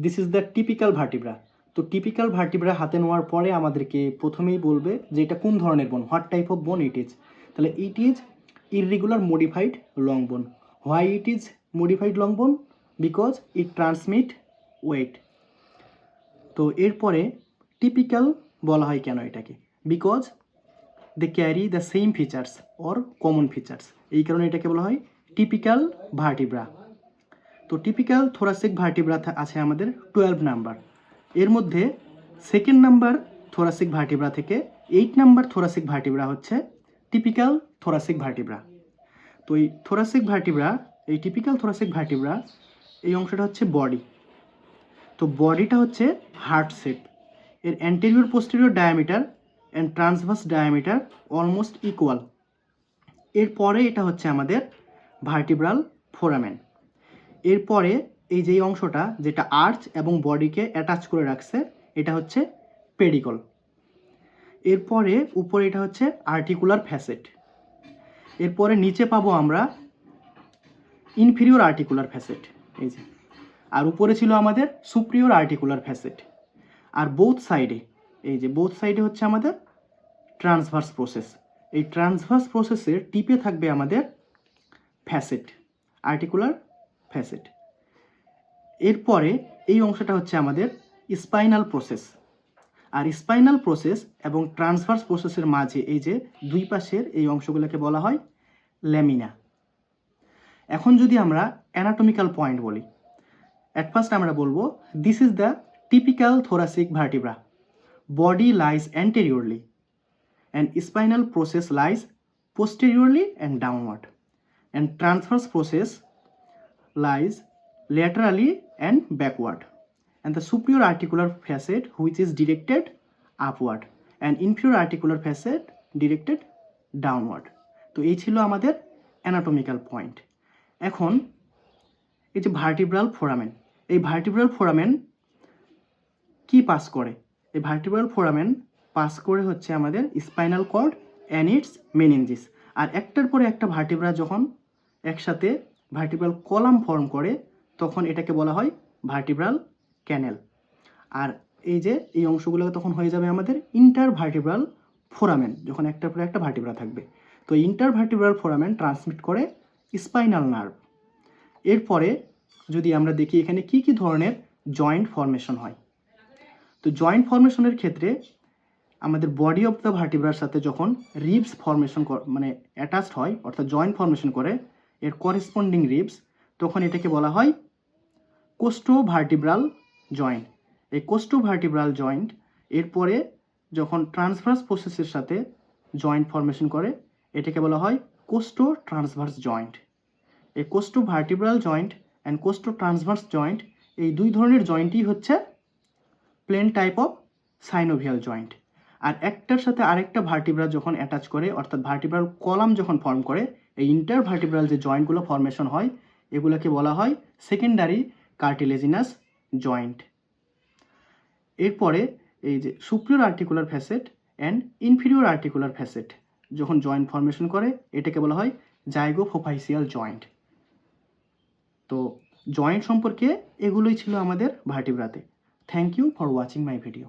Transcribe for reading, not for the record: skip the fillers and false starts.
This is the typical vertebra. তো typical vertebra হাতে নেওয়ার পরে আমাদেরকে প্রথমেই বলবে যে এটা কোন ধরনের বোন, হোয়াট টাইপ অফ বোন ইট ইজ। তাহলে it is irregular modified long bone. Why it is modified long bone? Because it transmit weight. তো এরপরে টিপিক্যাল বলা হয় কেন এটাকে? Because they carry the same features or common features, এই কারণে এটাকে বলা হয় টিপিক্যাল ভার্টিব্রা। তো টিপিক্যাল থোরাসিক ভার্টিব্রা আছে আমাদের 12 নাম্বার। এর মধ্যে সেকেন্ড নাম্বার থোরাসিক ভার্টিব্রা থেকে 8 নাম্বার থোরাসিক ভার্টিব্রা হচ্ছে টিপিক্যাল থোরাসিক ভার্টিব্রা। তো এই থোরাসিক ভার্টিব্রা, এই টিপিক্যাল থোরাসিক ভার্টিব্রা, এই অংশটা হচ্ছে বডি। তো বডিটা হচ্ছে হার্ট শেপ। এর anterior posterior diameter and transverse diameter almost equal. এরপরে এটা হচ্ছে আমাদের ভার্টিব্রাল ফোরামেন। এরপরে এই যে অংশটা যেটা আর্চ এবং বডিকে অ্যাটাচ করে রাখছে, এটা হচ্ছে পেডিকল। এরপরে উপরে এটা হচ্ছে আর্টিকুলার ফ্যাসেট। এরপরে নিচে পাবো আমরা ইনফিরিয়র আর্টিকুলার ফ্যাসেট, এই যে। আর উপরে ছিল আমাদের সুপ্রিয়র আর্টিকুলার ফ্যাসেট। আর বোথ সাইডে, এই যে বোথ সাইডে হচ্ছে আমাদের ট্রান্সভার্স প্রসেস। এই ট্রান্সভার্স প্রসেসের টিপে থাকবে আমাদের ফ্যাসেট, আর্টিকুলার ফ্যাসেট। এরপরে এই অংশটা হচ্ছে আমাদের স্পাইনাল প্রসেস। আর স্পাইনাল প্রসেস এবং ট্রান্সভার্স প্রসেসের মাঝে এই যে দুই পাশের এই অংশগুলোকে বলা হয় ল্যামিনা। এখন যদি আমরা অ্যানাটমিক্যাল পয়েন্ট বলি, অ্যাট ফার্স্ট আমরা বলবো this is the typical thoracic vertebra. Body lies anteriorly and spinal process lies posteriorly and downward, and transverse process lies laterally and backward, and the superior articular facet which is directed upward and inferior articular facet directed downward. তো এই ছিল আমাদের anatomical point. এখন এই যে vertebral foramen, এই vertebral foramen কি pass করে? এই ভার্টিব্রাল ফোরামেন পাস করে হচ্ছে আমাদের স্পাইনাল কর্ড অ্যান্ড ইটস মেনিনজিস। আর একটার পরে একটা ভার্টিব্রা যখন একসাথে ভার্টিব্রাল কলাম ফর্ম করে তখন এটাকে বলা হয় ভার্টিব্রাল ক্যানেল। আর এই যে এই অংশগুলো তখন হয়ে যাবে আমাদের ইন্টার ভার্টিব্রাল ফোরামেন, যখন একটার পরে একটা ভার্টিব্রা থাকবে। তো ইন্টার ভার্টিব্রাল ফোরামেন ট্রান্সমিট করে স্পাইনাল নার্ভ। এরপরে যদি আমরা দেখি এখানে কি কি ধরনের জয়েন্ট ফর্মেশন হয়। তো জয়েন্ট ফর্মেশনের ক্ষেত্রে আমাদের বডি অফ দ্য ভার্টিব্রার সাথে যখন রিবস ফর্মেশন মানে অ্যাটাচড হয়, অর্থাৎ জয়েন্ট ফর্মেশন করে এর করেসপন্ডিং রিবস, তখন এটাকে বলা হয় কোস্টোভার্টিব্রাল জয়েন্ট। এই কোস্টোভার্টিব্রাল জয়েন্ট এরপরে যখন ট্রান্সভার্স প্রসেসের সাথে জয়েন্ট ফর্মেশন করে এটাকে বলা হয় কোস্টো ট্রান্সভার্স জয়েন্ট। এই costovertebral joint and costotransverse joint, এই দুই ধরনের জয়েন্টই হচ্ছে plane type of synovial joint. আর একটার সাথে আরেকটা ভার্টিব্রা যখন অ্যাটাচ করে, অর্থাৎ ভার্টিব্রাল কলাম যখন ফর্ম করে, এই ইন্টার ভার্টিব্রাল যে জয়েন্টগুলো ফর্মেশন হয় এগুলোকে বলা হয় সেকেন্ডারি কার্টিলেজিনাস জয়েন্ট। এরপরে এই যে superior articular facet and inferior articular facet যখন জয়েন্ট ফর্মেশন করে এটাকে বলা হয় জাইগোফোফাইসিয়াল জয়েন্ট। তো জয়েন্ট সম্পর্কে এগুলোই ছিল আমাদের ভার্টিব্রাতে। Thank you for watching my video.